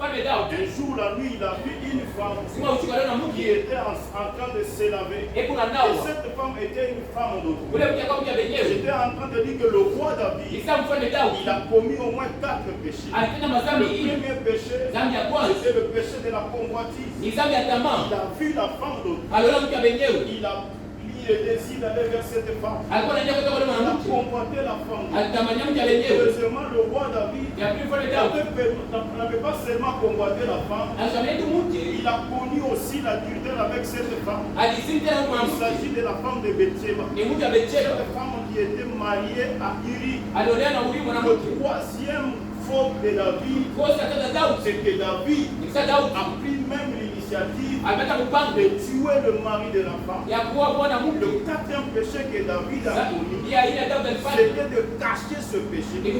Un jour, la nuit, il a vu une femme qui était en train de se laver. Et cette femme était une femme d'autre. J'étais en train de dire que le roi David, il a commis au moins 4 péchés. Le premier péché, c'était le péché de la convoitise. Il a vu la femme d'autre. Il a le désir d'aller vers cette femme. Il a convoité la femme. Heureusement, le roi David n'avait pas seulement convoité la femme, il a connu aussi l'adultère avec cette femme. Il s'agit de la femme de Bathsheba. Cette femme qui était mariée à Uri. Le troisième faute de David, c'est que David a pris même l'initiative de tuer le mari de la femme. Le quatrième péché que David a commis, c'était de cacher ce péché. Mais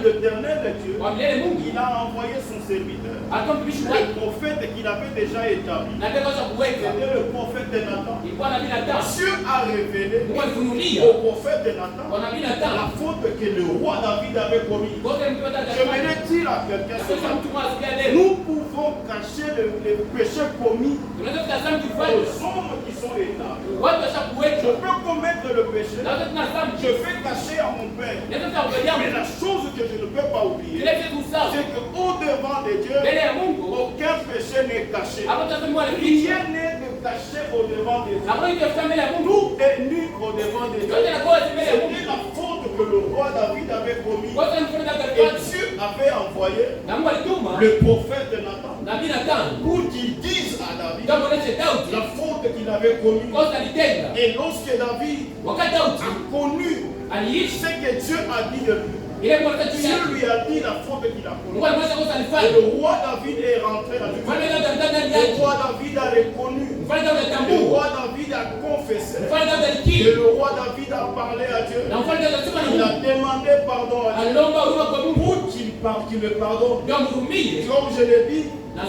l'Éternel Dieu, il a envoyé son serviteur, le prophète qu'il avait déjà établi. C'était le prophète de Nathan. Dieu a révélé au prophète de Nathan la faute que le roi David avait commis. Je voulais dire à quelqu'un ce matin, nous pouvons cacher les péchés commis aux hommes qui sont étables. Je peux commettre le péché, je fais cacher à mon père. Mais la chose que je ne peux pas oublier, c'est qu'au devant de Dieu, aucun péché n'est caché. Rien n'est caché au devant de Dieu. Tout est nu au devant de Dieu. C'était la faute que le roi David avait commis. Et Dieu avait envoyé le prophète Nathan pour qu'il dise à David la faute qu'il avait commise. Et lorsque David a connu ce que Dieu a dit de lui, Dieu lui a dit la faute qu'il a commise. Et le roi David est rentré à Jérusalem. Le roi David a reconnu. Le roi David a confessé. Et le roi David a parlé à Dieu. Il a demandé pardon à Dieu pour qu'il le pardonne. Comme je l'ai dit, la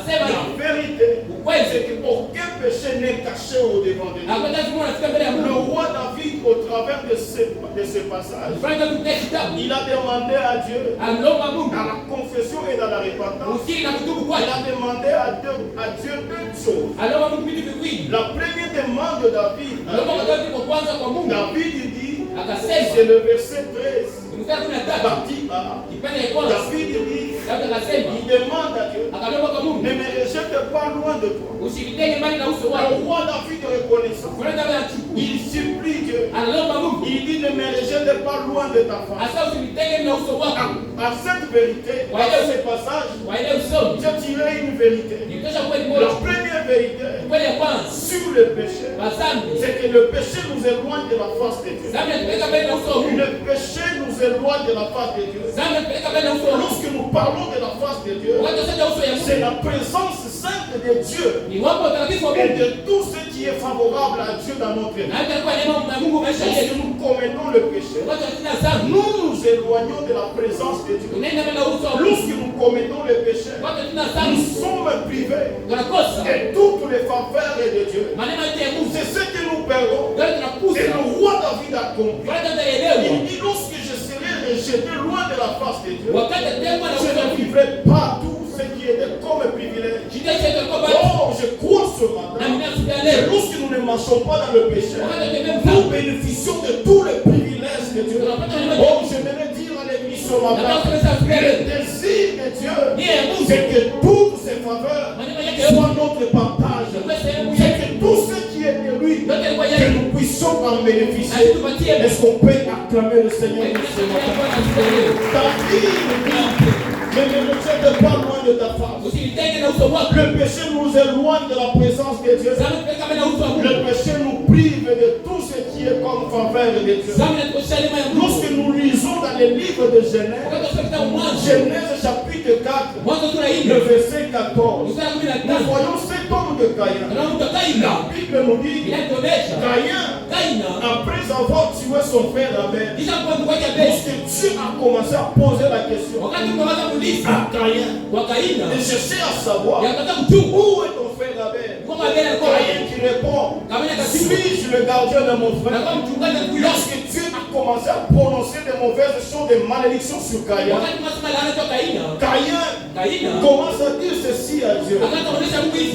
vérité, c'est qu'aucun péché n'est caché au devant de Dieu. Le roi David, au travers de ce passage, il a demandé à Dieu, dans la confession et dans la repentance, il a demandé à Dieu deux choses. La première demande de David, David dit, c'est le verset 13, partie A. David dit, il demande à Dieu, ne me rejette pas loin de toi. Le roi David reconnaissant, il supplie Dieu. Il dit, ne me rejette pas loin de ta femme. À cette vérité, à ce passage, j'ai tiré une vérité. La première vérité sur le péché, c'est que le péché nous éloigne de la face de Dieu. Le péché nous éloigne de la face de Dieu. Lorsque nous parlons de la face de Dieu, c'est la présence sainte de Dieu et de tout ce qui est favorable à Dieu dans notre vie. Lorsque nous commettons le péché, nous nous éloignons de la présence de Dieu. Lorsque nous commettons le péché, nous sommes privés de toutes les faveurs de Dieu. C'est ce que nous perdons. Et le roi David a compris. Il dit, lorsque je serai rejeté loin de la face de Dieu, je ne vivrai pas tout ce qui est comme privilège. Oh, je crois ce matin que lorsque nous ne marchons pas dans le péché, nous bénéficions de tous les privilèges de Dieu. Oh, je vais dire à l'église ce matin, le désir de Dieu, c'est que toutes ces faveurs soient notre partage. C'est que tout ce qui est de lui, que nous puissions en bénéficier. Est-ce qu'on peut acclamer le Seigneur ce matin? David dit, ne me rejette pas loin de ta face. Le péché nous éloigne de la présence de Dieu. Le péché nous prive de tout ce qui est comme faveur de Dieu. Lorsque nous lisons dans les livres de Genèse chapitre 4, le verset 14, nous voyons cet homme de Caïn. La Bible nous dit, Caïn, après avoir tué son frère Abel, lorsque Dieu a commencé à poser la question à Caïn, de chercher à savoir où est ton frère Abel. Caïn qui répond, suis-je le gardien de mon frère? Lorsque Dieu a commençait à prononcer des mauvaises choses, des malédictions sur Caïn, Caïn commence à dire ceci à Dieu.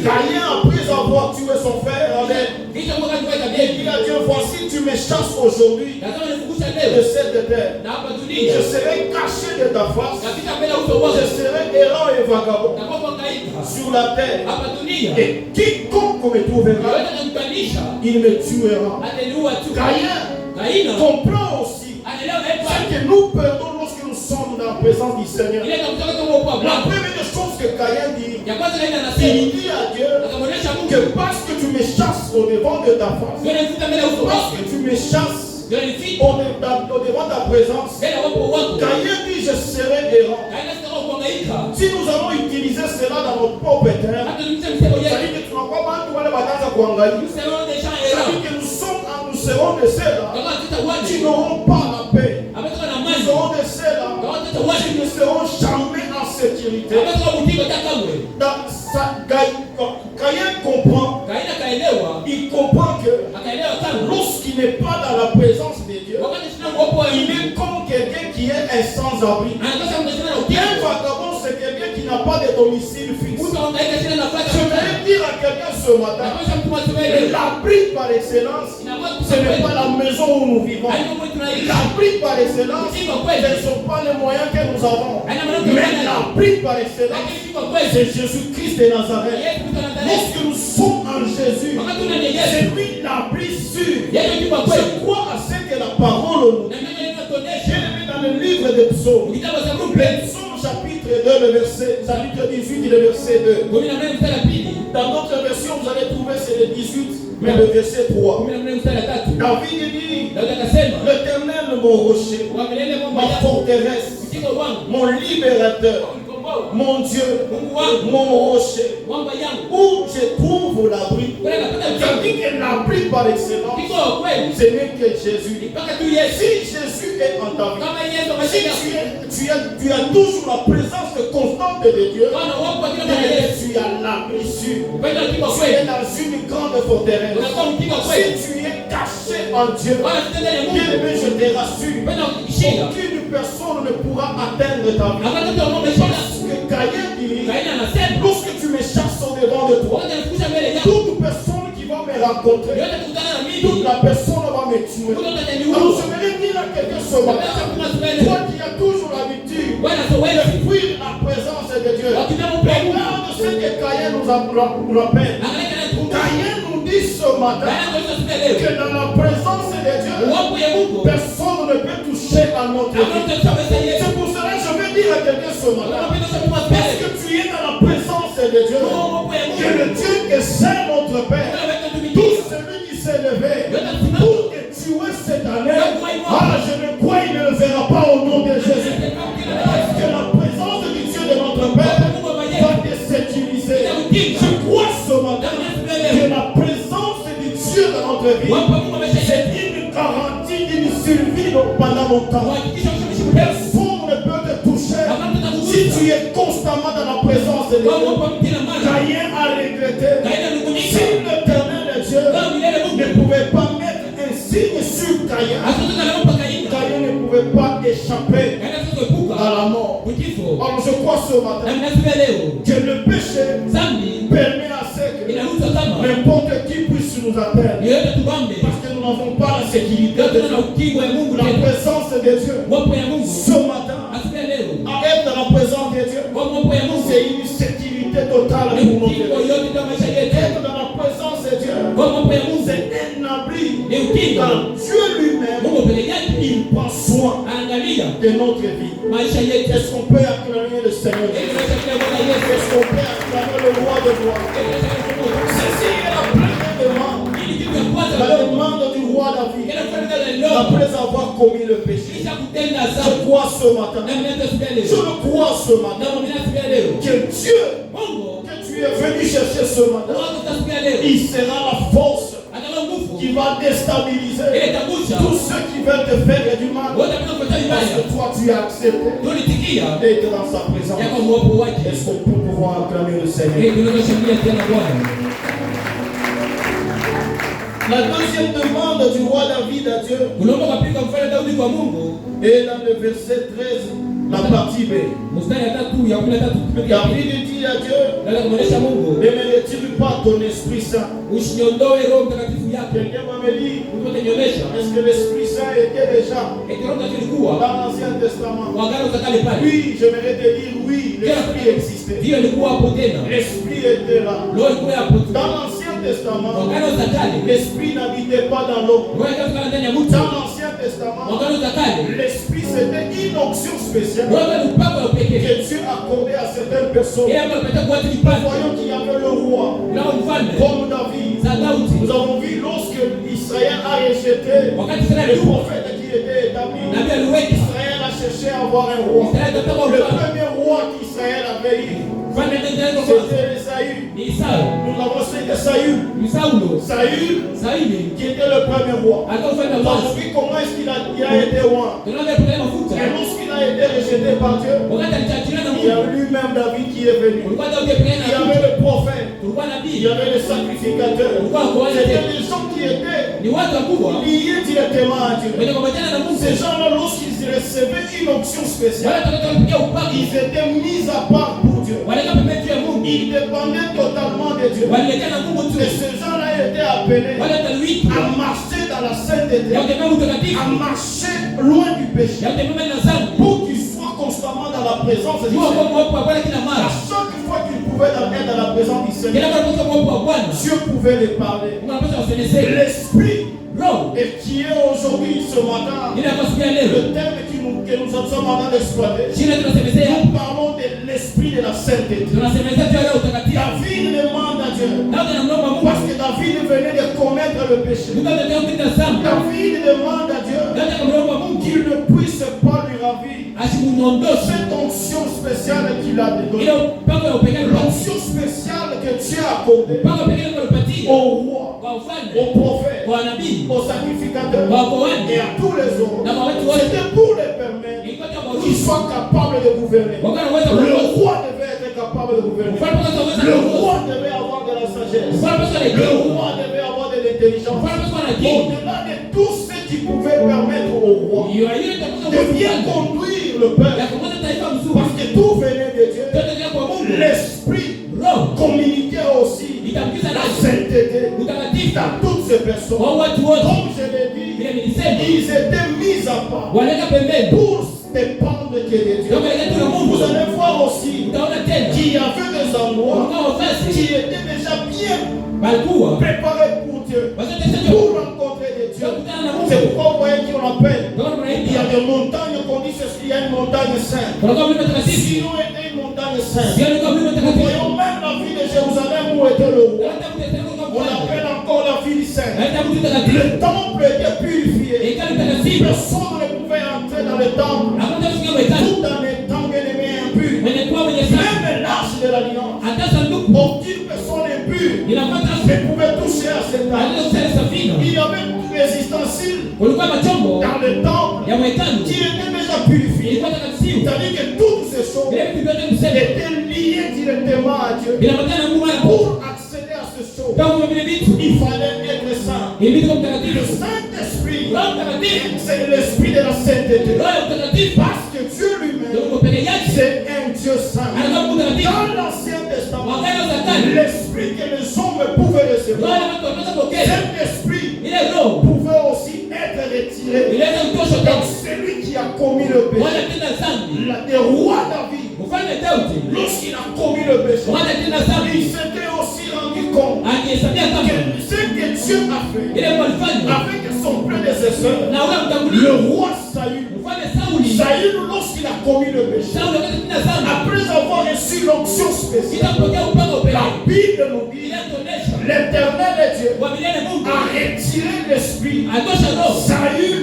Caïn, après avoir tué son frère, il a dit, voici tu me chasses aujourd'hui de cette terre. Je serai caché de ta face. Je serai errant et vagabond sur la terre. Et quiconque me trouvera, il me tuera. Caïn comprend aussi ce que nous perdons lorsque nous sommes dans la présence du Seigneur. La première chose que Caïn dit, il dit à Dieu que parce que tu me chasses au devant de ta face, parce que tu me chasses au devant de ta présence, Caïn dit je serai errant. Si nous allons utiliser cela dans notre propre terme, ça veut dire que tu n'as pas que nous serons de ceux-là qui n'auront pas la paix. Nous serons de ceux-là qui ne seront jamais en sécurité. Caïn comprend. Il comprend que lorsqu'il n'est pas dans la présence de Dieu, il est comme quelqu'un qui est un sans-abri. Un vagabond, c'est quelqu'un qui n'a pas de domicile fixe. Je voudrais dire à quelqu'un ce matin, l'abri par excellence, ce n'est pas la maison où nous vivons. L'abri par excellence, ce ne sont pas les moyens que nous avons. Mais l'abri par excellence, c'est Jésus-Christ de Nazareth. Lorsque nous sommes en Jésus, c'est lui l'abri sûr. Je crois à ce que la parole nous dit. Je l'ai mis dans le livre des psaumes. Le psaume chapitre 2, le verset, chapitre 18 et le verset 2. Dans notre version, vous allez trouver c'est le 18, mais le verset 3. David dit, l'Éternel mon rocher, ma forteresse, mon libérateur, mon Dieu, mon rocher, où je trouve l'abri. Je dis que l'abri par excellence, ce n'est que Jésus. Si Jésus est en ta vie, si tu as toujours la présence constante de Dieu, tu as l'abri sûr. Tu es dans une grande forteresse. Si tu es caché en Dieu, bien-aimé, je te rassure, aucune personne ne pourra atteindre ta vie. Parce que Caïn dit, lorsque tu me chasses au devant de toi, toute personne qui va me rencontrer, toute la personne va me tuer. Alors je voudrais dire à quelqu'un ce matin, toi qui as toujours l'habitude de fuir la présence de Dieu, regarde ce que Caïn nous rappelle. Caïn nous dit ce matin que dans la présence de Dieu, personne ne peut toucher à notre vie. C'est pour cela que je veux dire à quelqu'un ce matin, parce que tu es dans la présence de Dieu, que le Dieu que c'est notre Père, tout celui qui s'est levé pour te tuer cette année, je ne crois qu'il ne le verra pas au nom de Jésus. Parce que la présence du Dieu de notre Père va te sécuriser. Je crois ce matin que la présence du Dieu dans notre vie, c'est une garantie d'une survie pendant longtemps. Personne ne peut te toucher si tu es constamment dans la présence de Dieu. Caïn a regretté. Si l'Éternel Dieu ne pouvait pas mettre un signe sur Caïn, Caïn ne pouvait pas échapper à la mort. Alors je crois ce matin que le péché permet à ce que n'importe qui puisse nous atteindre. Parce que nous n'avons pas la sécurité de la présence de Dieu. Ce matin, à être dans la présence de Dieu, c'est une sécurité totale pour notre vie. Être dans la présence de Dieu, c'est un abri. Car Dieu lui-même, il prend soin de notre vie. Est-ce qu'on peut acclamer le Seigneur? Est-ce qu'on peut acclamer le roi de gloire? Ceci est la première demande. La demande du roi David, après avoir commis le péché. Je crois ce matin, que Dieu, que tu es venu chercher ce matin, il sera la force qui va déstabiliser tous ceux qui veulent te faire du mal. Parce que toi tu as accepté d'être dans sa présence. Est-ce qu'on peut pouvoir acclamer le Seigneur? La deuxième demande du roi David à Dieu est dans le verset 13, la partie B. David dit à Dieu, ne me retire pas ton Esprit Saint. Quelqu'un va me dire, est-ce que l'Esprit Saint était déjà dans l'Ancien Testament? Oui, j'aimerais te dire oui, l'Esprit existait. L'Esprit était là. Dans l'Ancien Testament, l'Esprit n'habitait pas dans l'homme. Dans l'Ancien Testament, l'Esprit c'était une onction spéciale que Dieu accordait à certaines personnes. Voyons qu'il y avait le roi, comme David. Nous avons vu lorsque Israël a rejeté le prophète qui était établi. Israël a cherché à avoir un roi. Le premier roi qu'Israël avait eu, c'était Saül. Nous avons cité Saül. Saül, qui était le premier roi. Nous avons vu comment est-ce qu'il a été roi. Et lorsqu'il a été rejeté par Dieu, il y a lui-même David qui est venu. Il y avait le prophète. Il y avait le sacrificateur. C'était des gens qui étaient liés directement à Dieu. Ces gens-là, lorsqu'ils recevaient une onction spéciale, ils étaient mis à part pour Dieu. Ils dépendaient totalement de Dieu. Et ces gens-là étaient appelés à marcher dans la sainteté, à marcher loin du péché, pour qu'ils soient constamment dans la présence de Dieu. À chaque fois qu'ils pouvaient être dans la présence du Seigneur, Dieu pouvait les parler. L'Esprit et qui est aujourd'hui ce matin, le thème que nous sommes en train d'exploiter, nous parlons de l'esprit de la sainteté. David demande à Dieu, parce que David venait de commettre le péché. David demande à Dieu qu'il ne puisse pas lui ravir cette onction spéciale qu'il a donnée. L'onction spéciale que Dieu a accordée au roi, au prophète, aux sacrificateurs et à tous les autres. C'était pour les permettre qu'ils soient capables de gouverner. Le roi devait être capable de gouverner. Le roi devait avoir de la sagesse. Le roi devait avoir de l'intelligence. Au-delà de tout ce qui pouvait permettre au roi de bien conduire le peuple, parce que tout venait de Dieu. L'esprit communiquait aussi la sainteté dans toutes ces personnes. Comme je l'ai dit, ils étaient mis à part pour dépendre de Dieu. Vous allez voir aussi qu'il y avait des endroits qui étaient déjà bien préparés pour Dieu, pour rencontrer Dieu. C'est pourquoi vous voyez qu'on appelle, il y a des montagnes qu'on dit qu'il y a une montagne sainte. Sinon, il y a une montagne sainte. Nous voyons même la ville de Jérusalem où était le roi. On l'appelle encore la ville sainte. Le temple était purifié. Personne ne pouvait entrer dans le temple tout en étant bien-aimé impur. Même l'arche de l'alliance, aucune personne impure ne pouvait toucher à cette arche. Il y avait des ustensiles dans le temple qui étaient déjà purifiés. C'est-à-dire que toutes ces choses étaient liées directement à Dieu. Pour accéder à ces choses, il fallait être saint. Le Saint-Esprit, c'est l'esprit de la sainteté. Parce que Dieu lui-même, c'est un Dieu saint. Dans l'Ancien Testament, l'esprit que les hommes pouvaient recevoir, cet esprit pouvait aussi être retiré. Donc celui qui a commis le péché, le roi David, lorsqu'il a commis le péché, il s'était aussi rendu compte que ce que Dieu a fait avec son prédécesseur, le roi Saül, lorsqu'il a commis le péché, après avoir reçu l'onction spéciale, la Bible nous dit, l'Éternel Dieu a retiré l'esprit. Saül,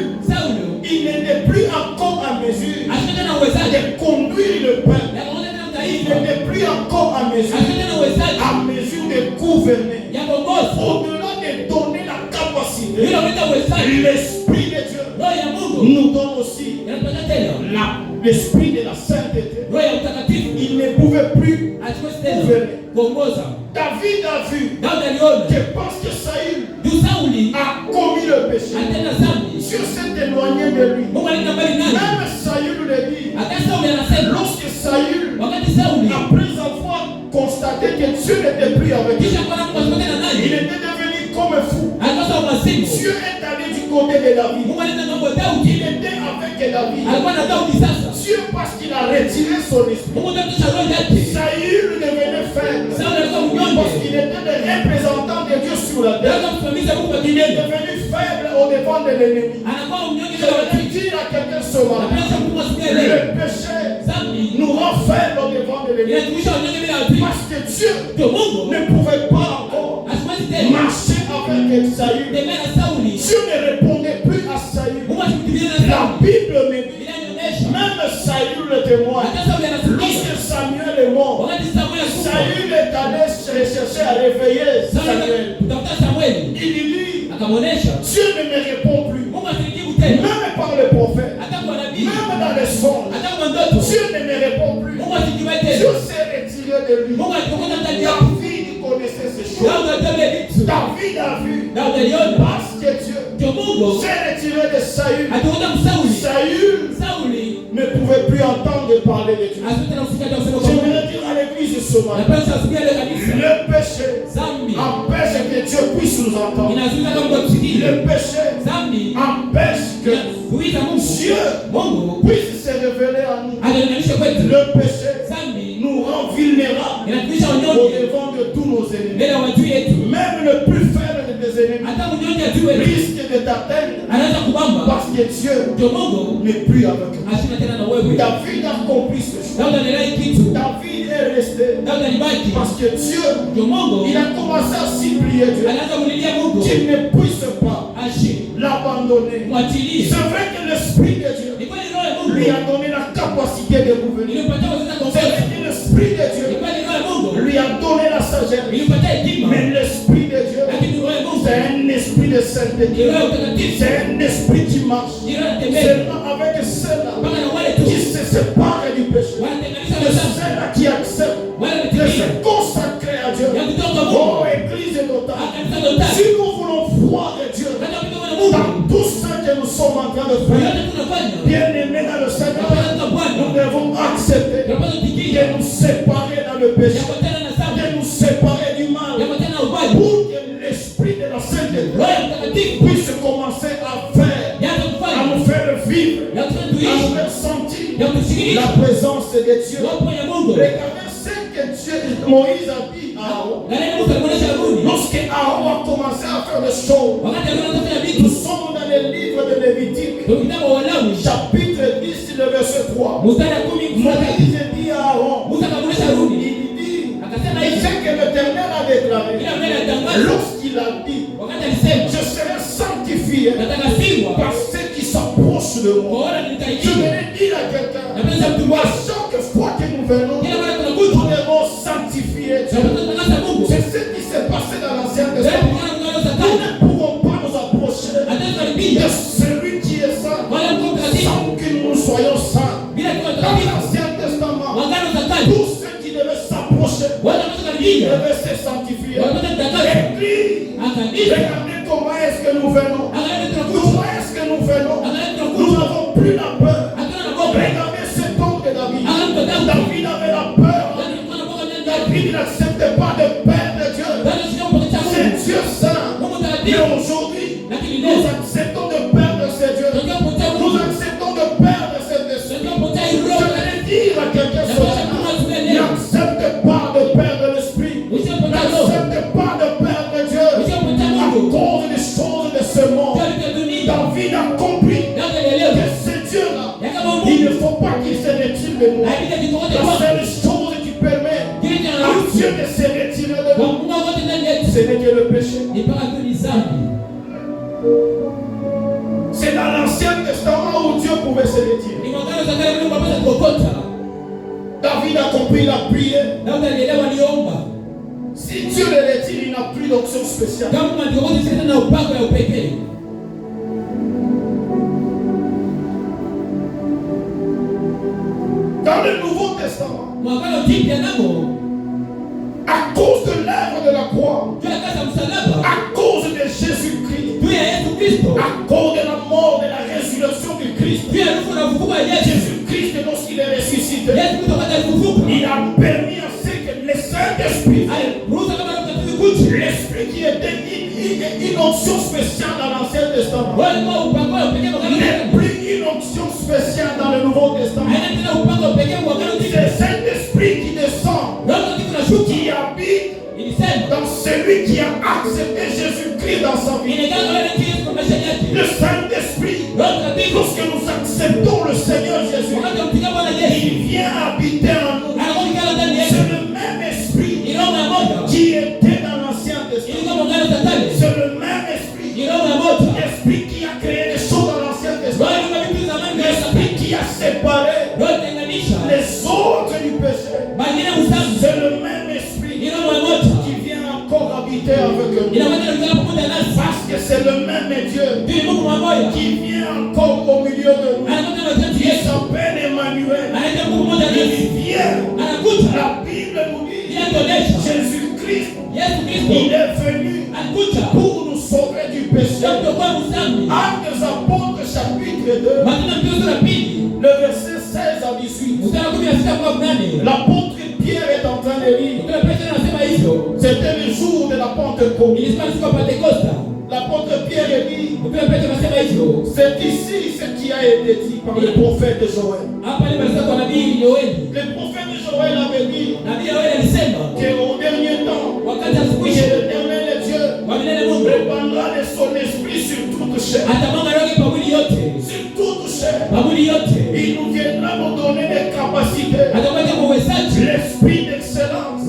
il n'était plus encore à mesure de conduire le peuple. Il n'était plus encore à mesure de gouverner. Au-delà de donner la capacité, l'esprit de Dieu nous donne aussi l'esprit de la sainteté. Il ne pouvait pouvait plus gouverner. David a vu que parce que Saül a commis le péché, Dieu s'est éloigné de lui. Même Saül le dit, lorsque Saül, après avoir constaté que Dieu n'était plus avec lui, il était devenu comme un fou. Dieu est allé du côté de David. Il était avec David. Dieu, parce qu'il a retiré son esprit, Saül devenait faible. Parce qu'il était le représentant de Dieu sur la terre. Il est devenu faible au devant de l'ennemi. Je vais dire à quelqu'un ce matin, le péché nous rend faibles au devant de l'ennemi. Parce que Dieu ne pouvait pas encore marcher avec Saül. Dieu ne répondait plus à Saül. La Bible me dit, même Saül le témoin, lorsque Samuel est mort, Saül est allé chercher à réveiller Samuel. Il dit, Dieu ne me répond plus. Même par le prophète, même dans les songes, Dieu ne me répond plus. Dieu s'est retiré de lui. David connaissait ces choses. David a vu, parce que Dieu s'est retiré de Saül. Saül ne pouvait plus entendre parler de Dieu. J'aimerais dire à l'église ce matin, le péché empêche que Dieu puisse nous entendre. Le péché empêche que Dieu puisse se révéler à nous. Le péché nous rend vulnérables au devant de tous nos ennemis. Même le plus faible des ennemis risque de t'atteindre parce que Dieu n'est plus avec nous. David a compris ce choix. David est resté parce que Dieu, il a commencé à supplier Dieu qu'il ne puisse pas l'abandonner. C'est vrai que l'Esprit de Dieu lui a donné la capacité de revenir. C'est vrai que l'Esprit de Dieu lui a donné la sagesse. Mais l'Esprit de Dieu, c'est un esprit de sainteté. C'est un esprit qui marche. Seulement avec ceux-là qui se séparent du péché. De ceux-là qui acceptent de se consacrer à Dieu. Oh, Église notable, si nous voulons voir Dieu dans tout ce que nous sommes en train de faire, bien aimés dans le Seigneur, nous devons accepter de nous séparer dans le péché, de nous séparer du mal, pour que l'esprit de la sainteté puisse commencer à nous faire vivre, à nous faire sentir la présence de Dieu. Regardez ce que Moïse a dit à Aaron. Lorsque Aaron a commencé à faire des choses, nous sommes dans le livre de Lévitique, chapitre 10, le verset 3. Moïse dit à Aaron, il dit, ce que l'Éternel a déclaré, lorsqu'il a dit, je serai sanctifié par ceux qui s'approchent de moi. Je vais dire à quelqu'un, à chaque fois que nous venons, nous devons sanctifier Dieu. C'est ce qui s'est passé dans l'Ancien Testament. Nous ne pouvons pas nous approcher de celui qui est saint sans que nous soyons saints. Dans l'Ancien Testament, tous ceux qui devaient s'approcher, ils devaient se sanctifier. Église, regardez comment est-ce que nous venons. Comment est-ce que nous venons. Nous n'avons plus la peur. Regardez cet homme de David. David avait la peur. David n'acceptait pas de perdre Dieu. C'est Dieu saint. Et aujourd'hui, nous acceptons de perdre ce Dieu. Nous acceptons de perdre cet esprit. Je vais dire à quelqu'un ce matin, n'accepte pas de perdre l'esprit. N'accepte pas de perdre Dieu à cause des choses de ce monde. David a compris que ce Dieu-là, il ne faut pas qu'il se retire de nous. La seule chose qui permet à Dieu de se retirer de nous, ce n'est que le péché. C'est dans l'Ancien Testament où Dieu pouvait se retirer. David a compris, il a prié. Si Dieu le retire, il n'a plus d'option spéciale. Dans le Nouveau Testament, À cause de l'œuvre de la croix, à cause de Jésus-Christ, à cause de la mort, de la résurrection du Christ, Jésus-Christ, lorsqu'il est ressuscité, il a permis à ce que le Saint-Esprit, l'Esprit qui était une onction spéciale dans l'Ancien Testament, n'est plus une onction spéciale dans le Nouveau Testament. C'est le Saint-Esprit qui descend, qui habite dans celui qui a accepté Jésus-Christ dans sa vie. Le Saint-Esprit, lorsque nous acceptons le Seigneur Jésus, il vient habiter en nous. C'est le même esprit qui était dans l'Ancien Testament. C'est le même esprit. L'esprit qui a créé les choses dans l'Ancien Testament. L'esprit qui a séparé les autres du péché. C'est le même esprit qui vient encore habiter avec nous. Parce que c'est le même Dieu qui vient encore au milieu de nous. Qui s'appelle Emmanuel. Il vient. La Bible nous dit Jésus-Christ, il est venu pour nous sauver du péché. Actes des Apôtres chapitre 2, le verset 16 à 18. L'apôtre Pierre est en train de lire. C'était le jour de la Pentecôte. L'apôtre Pierre dit, c'est ici ce qui a été dit par le prophète Joël. Le prophète Joël avait dit qu'au dernier temps, l'Éternel Dieu répandra de son esprit sur toute chair. Sur toute chair. Il nous viendra nous donner des capacités. L'esprit d'excellence.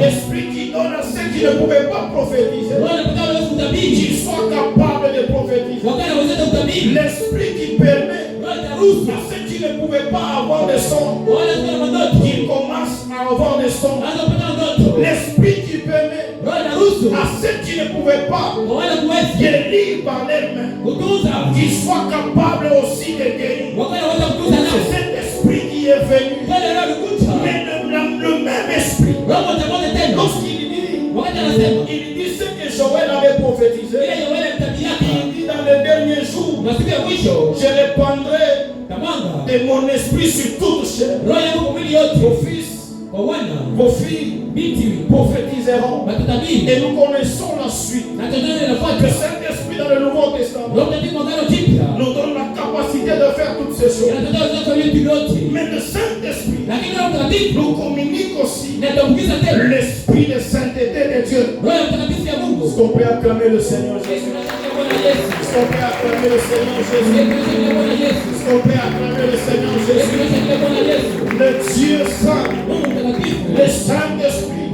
L'esprit qui donne à ceux qui ne pouvaient pas prophétiser. Qu'ils soient capables de prophétiser. L'esprit qui permet à ceux qui ne pouvaient pas avoir de son, qu'ils commencent à avoir des sons. L'esprit qui permet à ceux qui ne pouvaient pas guérir par les mains, qu'ils soient capables aussi de guérir. C'est cet esprit qui est venu. Mais le même esprit, lorsqu'il dit ce que Joël avait prophétisé, il dit dans les derniers jours, je répandrai de mon esprit sur toute chair. Vos fils, vos filles prophétiseront. Et nous connaissons la suite. Le Saint-Esprit dans le Nouveau Testament nous donne la capacité de faire toutes ces choses. Mais le Saint-Esprit nous communique aussi l'Esprit de sainteté de Dieu. Est-ce qu'on peut acclamer le Seigneur Jésus? Est-ce qu'on peut acclamer le Seigneur Jésus? Est-ce qu'on peut acclamer le Seigneur Jésus? Le Dieu Saint, le Saint-Esprit,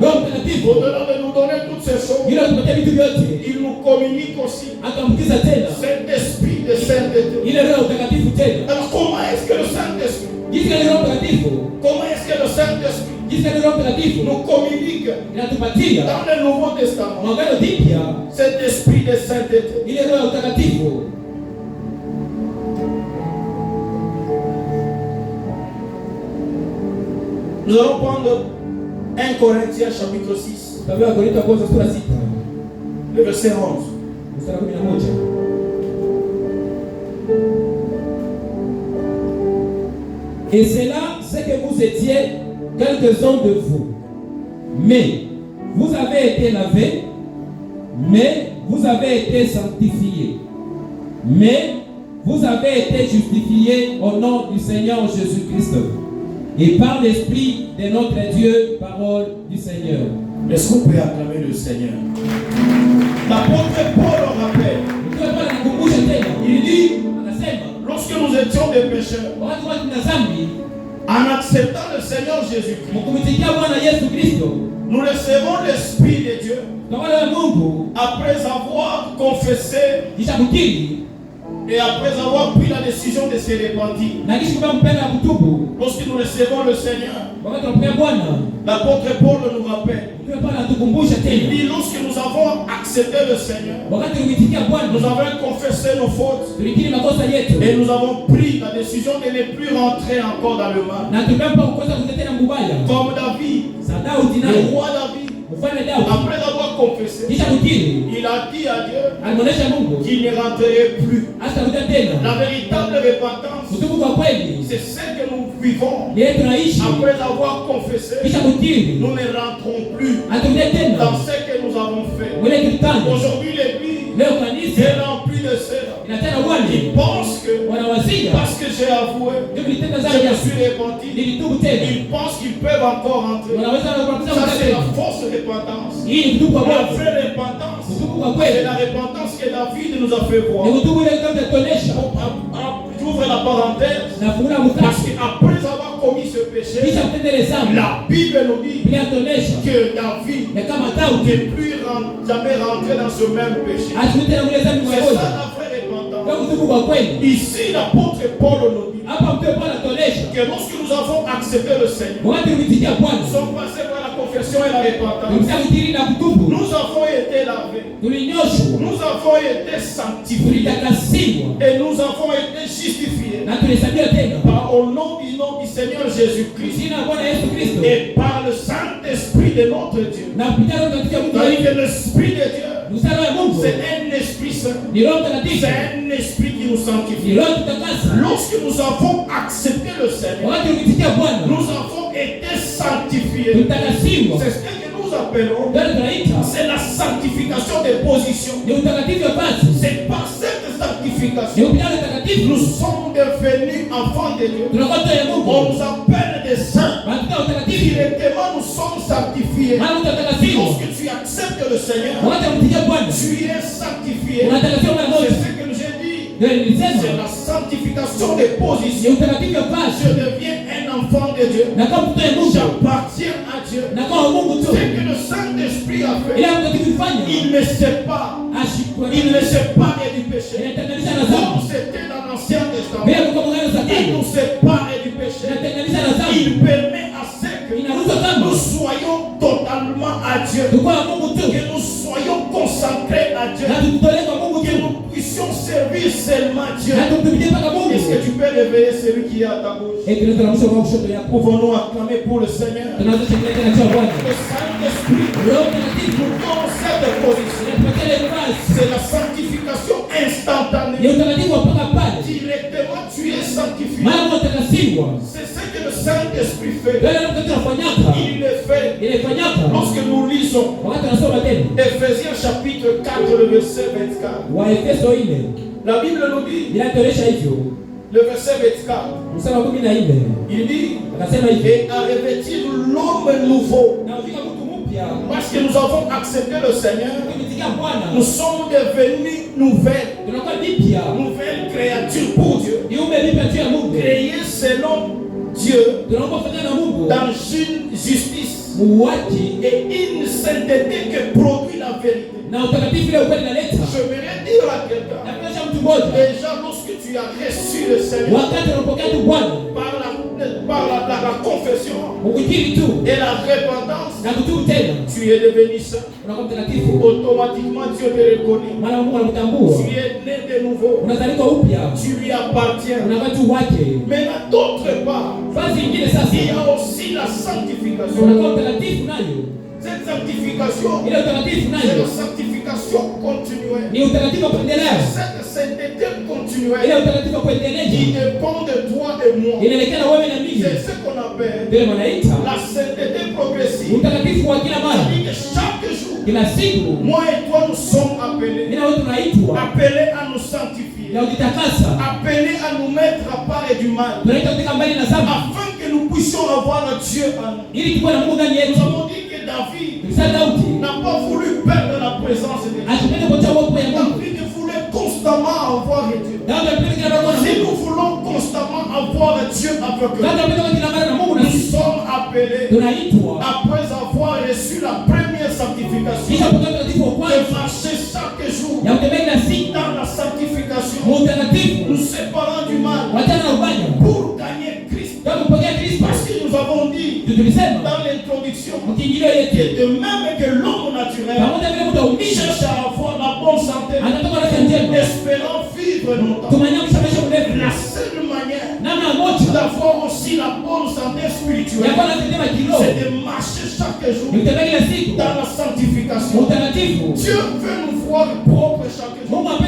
au-delà de nous donner toutes ces choses, il nous communique aussi cet esprit de sainteté. Alors comment est-ce que le Saint-Esprit, nous communique dans le Nouveau Testament cet esprit de sainteté? Nous allons prendre 1 Corinthiens chapitre 6, le verset 11. Et c'est là ce que vous étiez, quelques-uns de vous. Mais vous avez été lavés, mais vous avez été sanctifiés, mais vous avez été justifiés au nom du Seigneur Jésus-Christ et par l'Esprit de notre Dieu, parole du Seigneur. Est-ce qu'on peut acclamer le Seigneur? L'apôtre Paul en rappelle. Il dit, lorsque nous étions des pécheurs, en acceptant le Seigneur Jésus-Christ, nous recevons l'Esprit de Dieu après avoir confessé Et après avoir pris la décision de se repentir, lorsque nous recevons le Seigneur, l'apôtre Paul nous rappelle. Il dit, lorsque nous avons accepté le Seigneur, nous avons confessé nos fautes et nous avons pris la décision de ne plus rentrer encore dans le mal. Comme David, le roi David, après avoir confessé, il a dit à Dieu qu'il ne rentrerait plus. La véritable repentance, c'est ce que nous vivons. Après avoir confessé, nous ne rentrons plus dans ce que nous avons fait. Aujourd'hui, l'Église est remplie de cela. Ils pensent que parce que j'ai avoué, je me suis repenti, ils pensent qu'ils peuvent encore rentrer. Ça, c'est la fausse repentance. La vraie repentance, c'est la repentance que David nous a fait voir. J'ouvre la parenthèse, parce qu'après avoir commis ce péché, la Bible nous dit que David n'est plus jamais rentré dans ce même péché. C'est ça la vraie repentance. Ici, l'apôtre Paul nous dit que lorsque nous avons accepté le Seigneur, nous sommes passés par la confession et la repentance. Nous avons été lavés. Nous avons été sanctifiés. Et nous avons été justifiés. Au nom du Seigneur Jésus-Christ. Et par le Saint-Esprit de notre Dieu. C'est-à-dire que l'Esprit de Dieu, c'est un Esprit saint. C'est un Esprit qui nous sanctifie. Lorsque nous avons accepté le Seigneur, nous avons été sanctifiés. C'est ce que nous appelons, c'est la sanctification des positions. C'est par cette sanctification nous sommes devenus enfants de Dieu. On nous appelle des saints. Directement nous sommes sanctifiés. Lorsque tu acceptes le Seigneur, tu es sanctifié. C'est ce que j'ai dit. C'est la sanctification des positions. Je deviens un enfant de Dieu. J'appartiens à Dieu. Ce que le Saint-Esprit a fait, il me sépare. Il me sépare du péché. Comme c'était dans l'Ancien Testament, il nous sépare du péché. Il permet à ce que nous soyons totalement à Dieu. Que nous soyons consacrés à Dieu. Que nous puissions servir seulement Dieu. Est-ce que tu peux réveiller celui qui est à ta gauche? Pouvons-nous acclamer pour le Seigneur? Le Saint-Esprit nous donne cette position. C'est la sanctification instantanée. Directement tu es sanctifié. C'est ce que le Saint-Esprit fait. Il le fait lorsque nous lisons Ephésiens chapitre 4, le verset 24. La Bible nous dit, le verset 24, il dit, et à revêtir l'homme nouveau. Parce que nous avons accepté le Seigneur, nous sommes devenus nouvelles créatures pour Dieu, créées selon Dieu, dans une justice et une sainteté que produit la vérité. J'aimerais dire à quelqu'un, déjà lorsque tu as reçu le Seigneur par la confession et la repentance, tu es devenu saint. Automatiquement Dieu te reconnaît. Tu es né de nouveau. Tu lui appartiens. Mais d'autre part, il y a aussi la sanctification. Cette sanctification, c'est la sanctification continuelle. Cette sainteté continuelle qui dépend de toi et moi. C'est ce qu'on appelle la sainteté progressive. C'est-à-dire que chaque jour, moi et toi nous sommes appelés à nous sanctifier, appelés à nous mettre à part du mal, afin que nous puissions avoir Dieu en nous. Nous avons dit que David n'a pas voulu perdre la présence de Dieu. David voulait constamment avoir Dieu. Si nous voulons constamment avoir Dieu avec nous, nous sommes appelés, après avoir reçu la première sanctification, de marcher chaque jour dans la sanctification, nous séparant du mal pour gagner Christ. Parce que nous avons dit dans l'introduction que de même que l'homme naturel cherche à avoir la bonne santé, espérant vivre longtemps, la seule manière d'avoir aussi la bonne santé spirituelle, c'est de marcher chaque jour dans la sanctification. Dieu veut nous voir propres chaque jour. Nous avons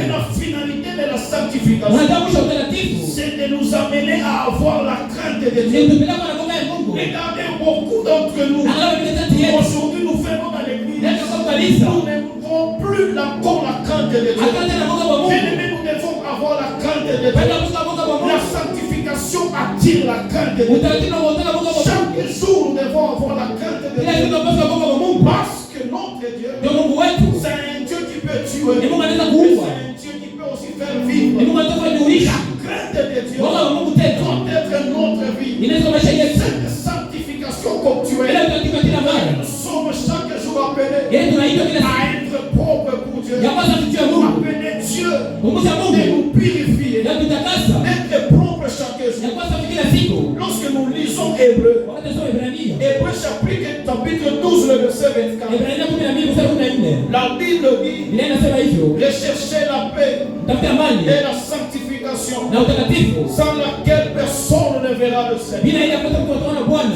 la finalité de la sanctification, c'est de nous amener à avoir la crainte de Dieu. Regardez, beaucoup d'entre nous aujourd'hui nous venons dans l'église, nous n'avons plus encore la crainte de Dieu. Mais nous devons avoir la crainte de Dieu. La sanctification attire la crainte de Dieu. Chaque jour nous devons avoir la crainte de Dieu. Parce que notre Dieu, c'est un Dieu qui peut tuer, c'est un Dieu qui peut aussi faire vivre. La crainte de Dieu doit être notre vie. Cette sanctification continuelle, nous sommes chaque jour appelés à être propres pour Dieu, appeler Dieu de nous purifier, d'être propres chaque jour. Lorsque nous lisons Hébreu chapitre 12, le verset 24, la Bible dit: recherchez la paix et la sanctification, sans laquelle personne ne verra le Seigneur.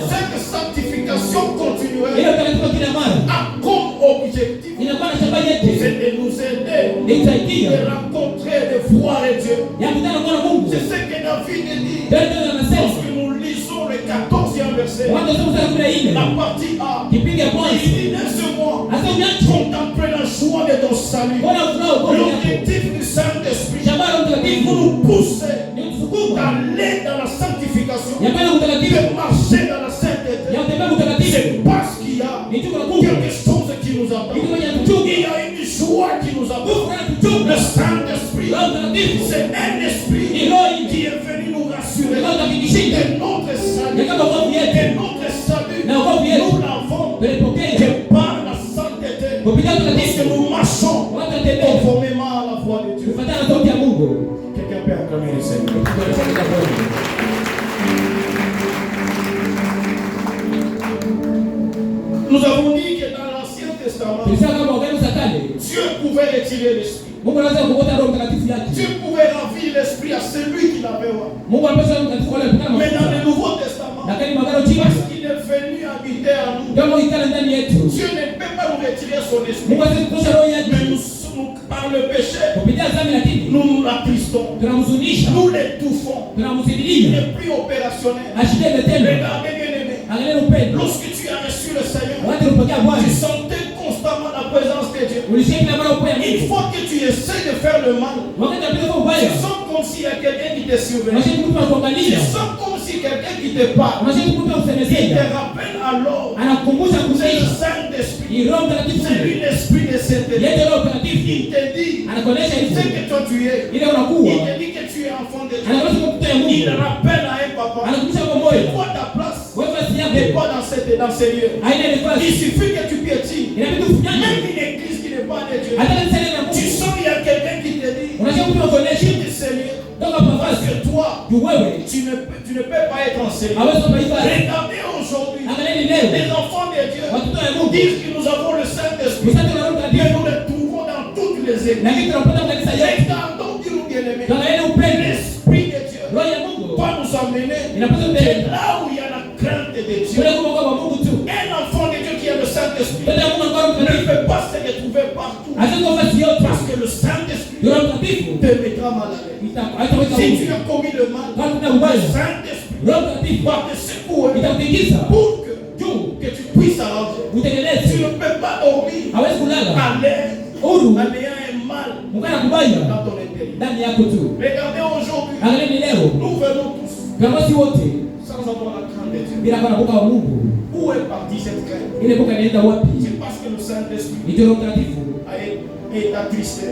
Cette sanctification continuelle a comme objectif c'est de nous aider de rencontrer, de voir Dieu. C'est ce que David dit lorsque nous lisons le 14e verset, la partie A. Il dit: laisse-moi contempler la joie de ton salut. L'objectif du Saint-Esprit nous pousser d'aller dans la sanctification, de marcher dans la sainteté. C'est parce qu'il y a quelque chose qui nous attend. Il y a une joie qui nous attend. Le Saint-Esprit, c'est un esprit qui est venu nous rassurer de notre salut. Et notre salut, nous l'avons que par la sainteté, parce que nous marchons conformément à la voix de Dieu. Quelqu'un peut acclamer le Seigneur. Nous avons dit que dans l'Ancien Testament, Dieu pouvait retirer l'esprit. Dieu pouvait ravir l'esprit à celui qui l'avait. Mais dans le Nouveau Testament, parce qu'il est venu habiter à nous, Dieu ne peut pas nous retirer son esprit. Mais nous, par le péché, nous l'attristons, nous l'étouffons. Il n'est plus opérationnel. Regardez, bien-aimé, lorsque tu as reçu le Seigneur, tu sentais constamment la présence de Dieu. Une fois que tu essaies de faire le mal, tu sens comme s'il y a quelqu'un qui te surveille. Tu sens comme si quelqu'un qui te parle. Il te rappelle alors, c'est le Saint-Esprit, c'est lui l'Esprit de Saint-Esprit. Il te dit ce que toi tu es. Il te dit que tu es enfant de Dieu. Il rappelle à un papa, c'est quoi ta place? N'est pas dans ces lieux. Il suffit que tu piétines. Même une église qui n'est pas de Dieu, tu sens qu'il y a quelqu'un qui te dit Seigneur, parce que toi, tu ne peux pas être enseigné. Regardez aujourd'hui, les enfants de Dieu disent que nous avons le Saint-Esprit, que nous le trouvons dans toutes les églises. Regardons, Dieu nous bien-aimés, l'Esprit de Dieu va nous amener là où il y a la crainte de Dieu. Un enfant de Dieu qui a le Saint-Esprit ne peut pas se retrouver partout, parce que le Saint-Esprit te mettra mal à l'aise. Si tu as commis le mal, le Saint-Esprit va te secouer pour que tu puisses arranger. Tu ne peux pas dormir à l'aise en ayant un mal dans ton intérieur. Regardez aujourd'hui, nous venons tous sans avoir la crainte de Dieu. Où est partie cette crainte? C'est parce que le Saint-Esprit est attristé.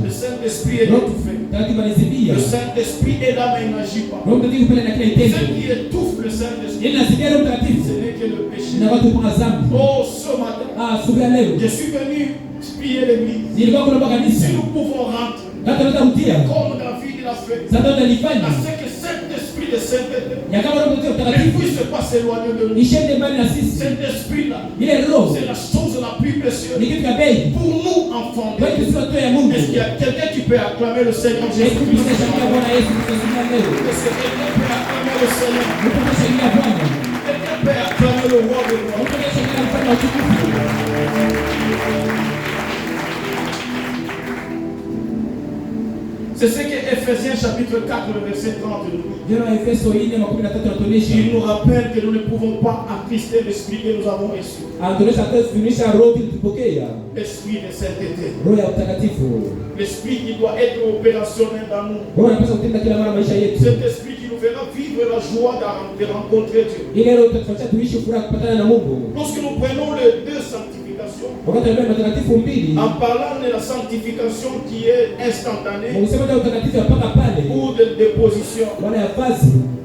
Le Saint-Esprit est étouffé. Le Saint-Esprit est là mais il n'agit pas. Ce qui étouffe le Saint-Esprit, ce n'est que le péché. Oh, ce matin, je suis venu piller l'église. Si nous pouvons rentrer comme David l'a fait, à ce que cet esprit de sainteté ne puisse pas s'éloigner de nous. Cet esprit-là, c'est la chose la plus précieuse pour nous, enfants de Dieu. Est-ce qu'il y a quelqu'un qui peut acclamer le Seigneur Jésus-Christ? Est-ce que quelqu'un peut acclamer le Seigneur? Quelqu'un peut acclamer le roi de roi? C'est ce que Ephésiens chapitre 4, le verset 30 nous dit. Il nous rappelle que nous ne pouvons pas attrister l'esprit que nous avons reçu. L'esprit de sainteté. L'esprit qui doit être opérationnel dans nous. Cet esprit qui nous fera vivre la joie de rencontrer Dieu. Lorsque nous prenons les deux sanctifications, en parlant de la sanctification qui est instantanée ou de déposition,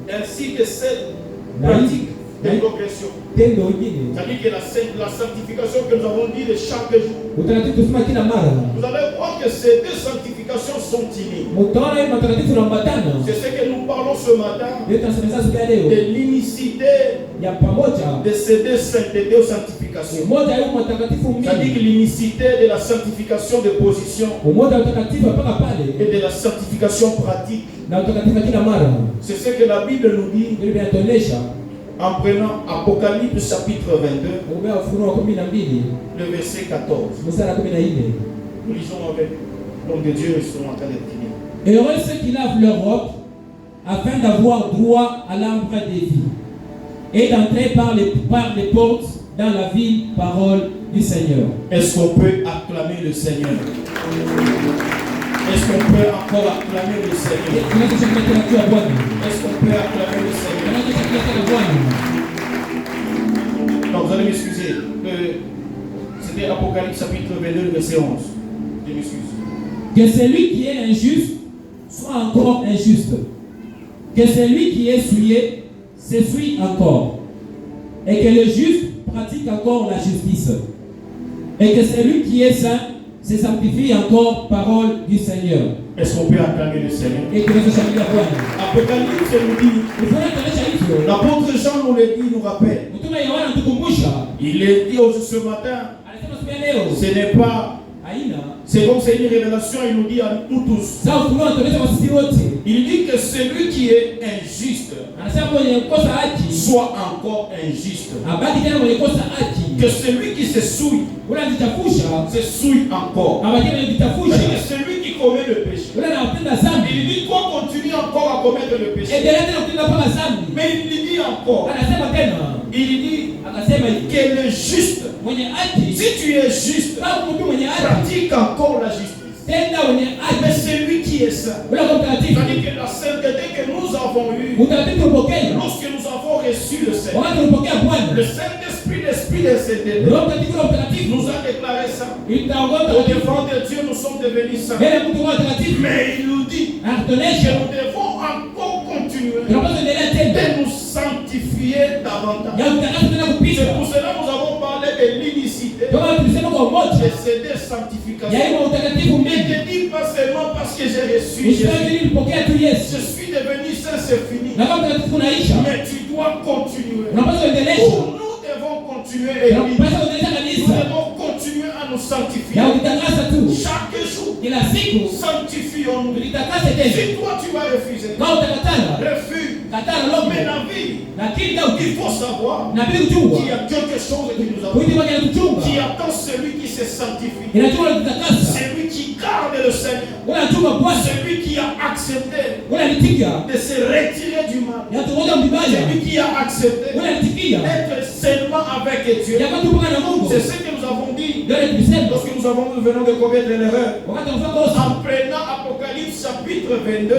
ainsi que celle pratique de progression. C'est-à-dire que la sanctification que nous avons dit de chaque jour, vous allez voir que ces deux sanctifications sont innées. C'est ce que nous parlons ce matin, de l'unicité de ces deux saintetés aux sanctifications. C'est-à-dire que l'unicité de la sanctification de position et de la sanctification pratique. C'est ce que la Bible nous dit en prenant Apocalypse chapitre 22, le verset 14. Nous lisons avec l'homme de Dieu, ils sont en train de finir. Heureux ceux qui lavent leur robe afin d'avoir droit à l'arbre des vies et d'entrer par les portes dans la ville, parole du Seigneur. Est-ce qu'on peut acclamer le Seigneur? Est-ce qu'on peut encore acclamer le Seigneur? Est-ce qu'on peut acclamer le Seigneur? Donc vous allez m'excuser. C'était Apocalypse chapitre 22, verset 11. Je m'excuse. Que celui qui est injuste soit encore injuste. Que celui qui est souillé s'essuie encore. Et que le juste pratique encore la justice. Et que celui qui est saint se sanctifie encore, parole du Seigneur. Est-ce qu'on peut acclamer le Seigneur? Et que Apocalypse nous dit, l'apôtre Jean nous le dit, nous rappelle. Il est dit ce matin, ce n'est pas, c'est comme c'est une révélation, il nous dit à nous tous. Il dit que celui qui est injuste soit encore injuste. Que celui qui se souille encore. Que celui qui commet le péché, il dit qu'on continue encore à commettre le péché. Mais il dit encore, il dit que le juste, si tu es juste, pratique encore la justice. Mais celui qui est saint, c'est-à-dire que la sainteté que nous avons eue lorsque nous avons reçu le Seigneur, le Saint-Esprit, l'Esprit de sainteté, nous a déclaré ça. Au devant de Dieu, nous sommes devenus saints. Mais il nous dit que nous devons encore continuer de nous sanctifier davantage. C'est pour cela que nous avons parlé de l'unicité de ces deux sanctifications. Ne te dis pas seulement parce que j'ai reçu Jésus, je suis devenu saint, c'est fini. Mais tu dois continuer. Nous devons continuer, Église. Nous devons continuer à nous sanctifier. Chaque jour, sanctifions-nous. Si toi tu vas refuser, refuse. Mais la vie, il faut savoir qu'il y a quelque chose qui nous attend. Qui attend celui qui se sanctifie. Celui qui garde le Seigneur. Celui qui a accepté de se retirer du mal. Celui qui a accepté d'être seulement avec Dieu. C'est ce que nous avons dit lorsque nous venons de commettre l'erreur. En prenant Apocalypse chapitre 22,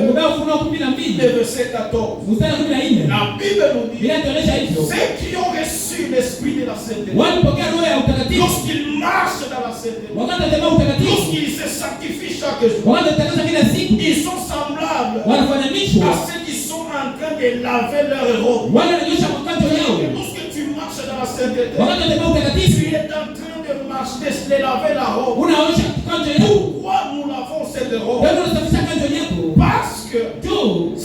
le verset 14. La Bible nous dit ceux qui ont reçu l'esprit de la sainteté, lorsqu'ils marchent dans la sainteté, lorsqu'ils se sanctifient chaque jour, ils sont semblables à ceux qui sont en train de laver leur robe. Lorsque tu marches dans la sainteté, wakati unatembea utakatifu, tu es en train de marcher, de laver la robe. unaosha kanjo yako. Pourquoi nous lavons cette robe? Wewe unasafisha kanjo yako Parce que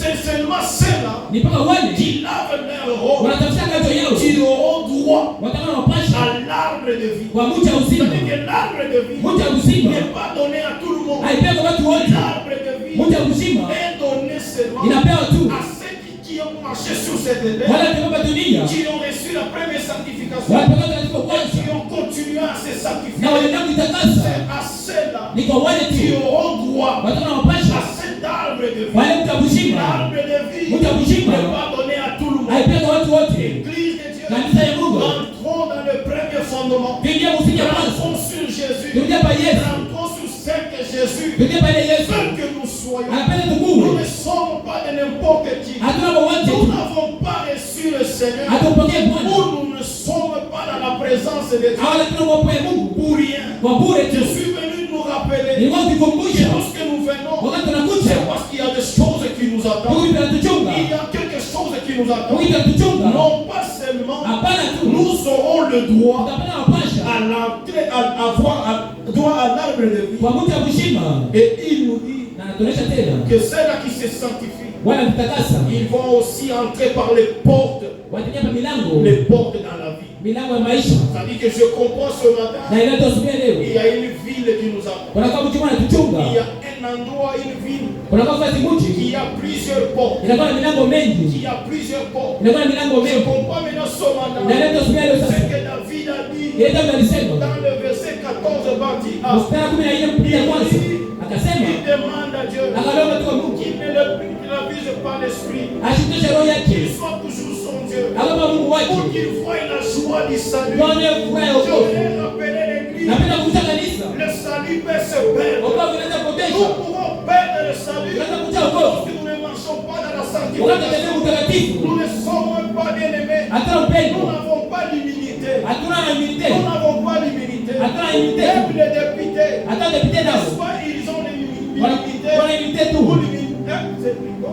c'est seulement ceux-là ni mpaka wale qui lavent leur robe wanasafisha kanjo yao qui auront droit watakuwa wapasha à l'arbre de vie. kwa mti wa uzima. C'est-à-dire que l'arbre de vie Mti wa uzima n'est pas donné à tout le monde. haipewi kwa watu wote. L'arbre de vie Mti wa uzima est donné seulement inapewa tu à ceux qui ont marché sur cette terre, wale waliobeba dunia, qui ont reçu la première sanctification, walipokea katika et kwanza qui ont continué à se na sanctifier. walienda kuitakasa. C'est à ceux-là Ni kwa wale qui tu auront droit watakuwa à wapasha cet arbre de vie. wale mti wa uzima L'arbre de vie Mti wa uzima n'est pas donné à tout le monde. haipewi kwa watu wote. L'église de Dieu, Kanisa ya Mungu entrons dans le premier fondement. tuingie msingi wa kwanza, Entrons sur Jésus. tuingie pa Yesu, Entrons sur ce que Jésus tuingie pa ile Yesu veut que nous soyons. anapenda Nous tukuwe. ne sommes pas de n'importe qui. Hatuna kwa wote Nous tu, n'avons pas reçu le Seigneur. hatupokee Bwana Ou nous ne sommes pas dans la présence de Dieu awala tuna uwepo wa Mungu pour rien. kwa bure Je tu. suis venu nous rappeler Nilikuwa que nikikumbusha lorsque nous venons, wakati tunakuja c'est parce qu'il y a des choses qui nous attendent. Mungu anatuchunga, Il y a quelque chose qui nous attend. Mungu anatuchunga. Non pas seulement Hapana tu nous aurons le droit utapata wapasha à l'entrée, à avoir droit à l'arbre de vie. kwa mti wa uzima, Et il nous dit na anatuonyesha tena que ceux-là qui se sanctifient, wala kutakasa ils vont aussi entrer par les portes wataingia pa milango dans la vie. milango ya maisha. C'est-à-dire que je comprends ce matin, Na inatosubia il leo y a une ville qui nous attend. kunakuwa mtu mmoja anatuchunga, Il y a un endroit, une ville kunakuwa fasi mji qui a plusieurs portes. inakuwa na milango mengi, Qui a plusieurs portes. inakuwa na milango Je mengi. comprends maintenant ce Na matin inatosubia leo ce sasa, que David a dit ile Daudi alisema dans le verset 14 partie A. mstari 14 mstari ya kwanza akasema, Il demande à Dieu akalomba tu kwa Mungu qu'il ne l'abuse pas l'esprit, ashukishe roho yake, qu'il soit toujours son Dieu, akampa Mungu wake pour qu'il voie la joie du salut. tuone furaha ya Je wokovu. voulais rappeler l'église. Napenda kukuta kanisa, Le salut peut se perdre. wokovu inaweza Nous kupotesha, pouvons perdre le salut unaweza kukuta wokovu si nous ne marchons pas dans la wakati sanctification. tunatembea utakatifu, Nous ne sommes pas bien-aimés. hatuna Nous upendo, n'avons pas l'humilité. hatuna humilité, Nous n'avons pas l'humilité. hatuna humilité, Même les députés, hata depite nao soit ils ont l'humilité. wana humilité tu. Ou l'humilité, c'est plus quoi?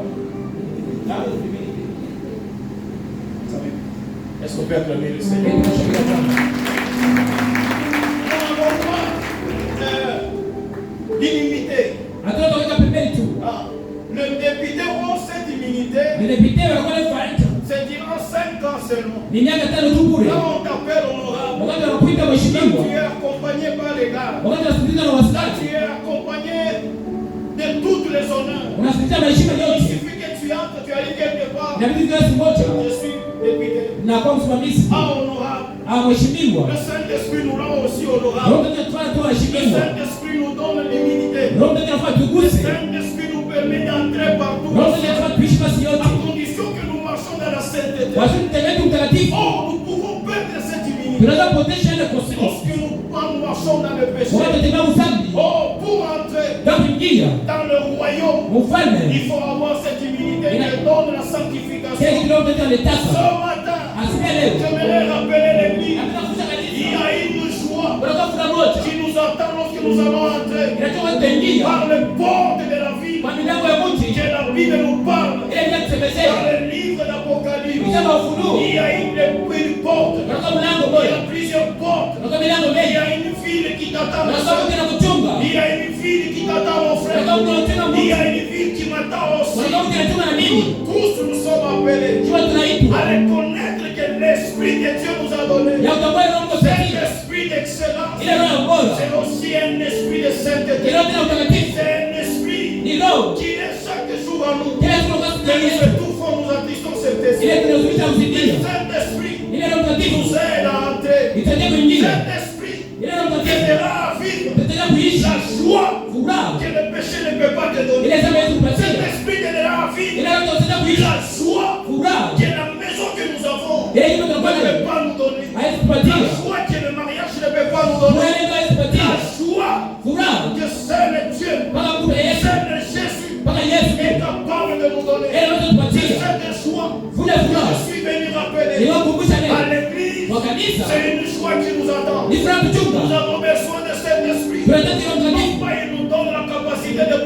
Ah, l'humilité. Vous savez, est-ce qu'on peut acclamer le Seigneur? Nous n'avons pas l'humilité. Hatuna kuweka pembeni tu. Ah, le député ont cette immunité, Ni depite wanakuwa na faida. c'est durant 5 ans seulement. Ni miaka 5 tu bure. Là, on t'appelle honorable. Wakati wanakuita Là, mheshimiwa, tu es accompagné par les gars. wakati unasikiliza na Là, wasikilizaji, tu es accompagné de toutes les honneurs. unasikiliza maheshima Il yote. suffit que tu entres, tu arrives quelque part. Inabidi kiasi moja Je suis député. na kwa msimamizi Ah, honorable. au mheshimiwa. Le Saint-Esprit nous rend aussi Roho honorable. Mtakatifu anatufanya tuwe Le waheshimiwa. Saint-Esprit nous donne l'immunité. Roho Mtakatifu anafanya Le tuguse. Saint-Esprit nous permet d'entrer partout. Roho Mtakatifu anafanya tuishi basi À yote. condition que nous marchons dans la sainteté. Wasi tutembee utakatifu. Oh, nous pouvons perdre cette immunité. Tunaweza kupotesha ile kosimo. Lorsque nous marchons dans le péché. Wakati tutembea usambi, Oh, pour entrer na kuingia dans le royaume, ufalme, il faut avoir cette immunité qui donne la kile sanctification. kidogo Mtakatifu Ce alitaka. matin, Asikia leo. j'aimerais rappeler l'église. Napenda kufuta Il y kanisa. a une joie Kunakuwa furaha moja. qui nous attend lorsque nous allons entrer Inachoka tutaingia par les portes de la vie kwa milango ya mji. que la Bible nous parle. Ile ndio Dans tusemezea. le livre d'Apocalypse, Kitabu cha Ufunuo. il y a une porte. Kunakuwa mlango Il y moja. a plusieurs portes. Kunakuwa milango Il y mengi. a une ville qui t'attend. ma Kunakuwa soeur. mtu anakuchunga. Il y a une ville qui t'attend, mon frère. Kunakuwa mtu anachunga Il y mtu. a une ville qui m'attend aussi. Kunakuwa mtu anachunga na mimi. Tous nous sommes appelés Jua tunaitwa. à reconnaître que l'Esprit que Dieu nous a donné, Ya utambue Roho c'est un Mtakatifu. esprit d'excellence. Ile roho ya bora. C'est aussi un esprit de sainteté. Ile roho ya utakatifu. C'est un esprit Ni roho. qui est chaque jour en nous. Kila siku kwa Que siku nous yetu. étouffons, nous attistons cet Ile esprit. tunazuisha Le usikia. Saint-Esprit Ile roho mtakatifu. nous aide à entrer. Itaje kuingia. Cet esprit Ile roho mtakatifu. t'aidera à vivre Itaje kuishi. la joie Furaha. que le péché ne peut pas te donner. Ile sema yetu Cet kupatia. esprit t'aidera à vivre Ile roho itaje kuishi. la joie Furaha. que la maison que nous avons Ile kitu ne tunakuwa peut nayo. pas nous donner. Haiwezi La kupatia. joie que le mariage ne peut pas nous Furaha donner. ile haiwezi kupatia. La joie Furaha. que seul Dieu, Mpaka mkupe Yesu. seul Jésus Mpaka Yesu. est capable de nous donner. Ile roho C'est tupatia. cette joie Fule que furaha. je suis venu rappeler Niwakumbusha à leo. l'église. Kwa kanisa. C'est une joie qui nous attend. Ni furaha Nous kuchunga. avons besoin de cet esprit. Tunahitaji Roho Mtakatifu. Pourquoi il nous donne la capacité de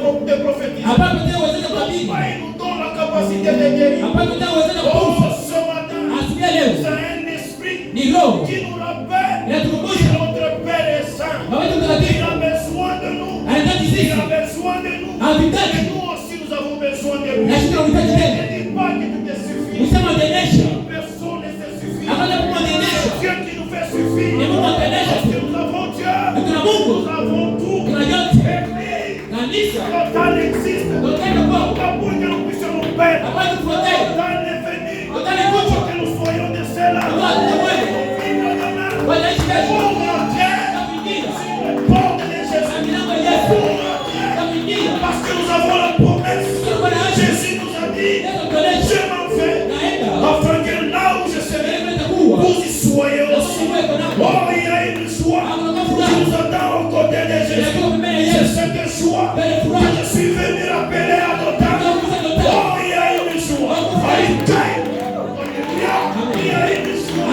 prophétiser? Hapa tunataka uwezeshe kutabiri. Pourquoi il nous donne la capacité de guérir? Hapa tunataka uwezeshe Oh, kuponya. ce matin, Asubuhi ya leo. c'est un esprit Ni qui kiroho qui nous rappelle que inatukumbusha notre Père est saint. baba yetu Il mtakatifu a besoin de nous. anahitaji Il sisi a besoin de nous. Anahitaji. Et nous aussi nous avons besoin de lui. na sisi tunahitaji Ne tena dis pas que tu te suffis. usema ndenesha Personne ne se suffit. hakuna Mungu ndenesha Dieu qui nous fait suffire. ni Mungu ndenesha Parce que nous avons Dieu. tuna Mungu Nous avons tout. tuna yote Église. kanisa Total existe. tokenda kwa Pas pour que nous puissions nous perdre. hapana tufuatane Total est venu. Total est venu. Pour que nous soyons de ceux-là. Total est venu. Vivre demain. wanaishi kesho Pour rentrer na kuingia sur les portes de na Jésus. milango ya Yesu Pour rentrer. na kuingia Parce que nous avons la promesse. tuko na ahadi Jésus nous a dit, Yesu tuonesha je m'en vais, naenda afin que là où je serai, naenda kuwa vous y soyez na aussi. Mungu weko nako Oh, il y a une joie hakuna qui furaha nous attend aux côtés de Jésus. inakuwa pembeni ya C'est Yesu cette joie mbele que furaha je suis venu rappeler à nos temps. Oh, il y a une joie. Alléluia. Il y a une joie.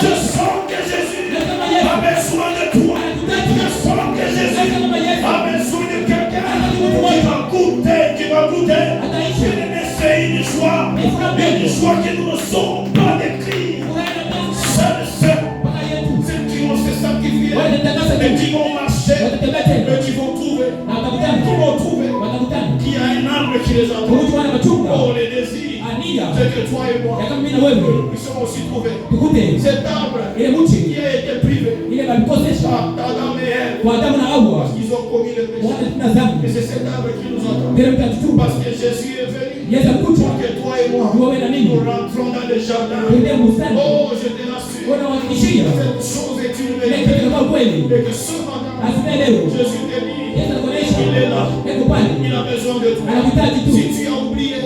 Je sens que Jésus a besoin de toi. Je sens que Jésus a besoin de quelqu'un qui va goûter. Bien-aimé, c'est une joie que nous ne saurons pas décrire. Ceux qui vont se sacrifier, et qui vont marcher, et qui vont trouver, qu'il y a un arbre qui les attend. Oh, les désirs, c'est que toi et moi, nous puissions aussi trouver cet arbre qui a été privé par Adam et Ève, parce qu'ils ont commis le péché. Et c'est cet arbre qui nous attend. Parce que Jésus est venu pour que toi et moi, nous rentrons dans le jardin. Oh, je te l'assure, cette chose est une vérité. Et que ce matin, Jésus te dit, il est là. Il a besoin de toi. Si tu as oublié,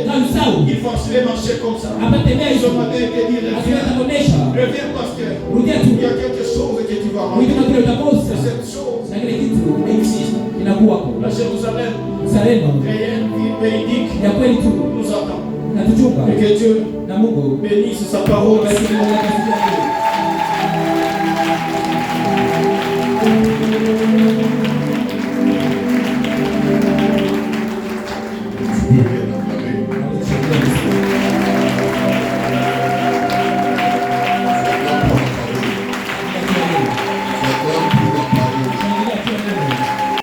il faut se marcher comme ça. Ce matin, il te dit, reviens parce que il y a quelque chose que tu vas rendre. Cette chose existe. La Jérusalem, réelle, véridique, nous attend. Et que Dieu bénisse sa parole.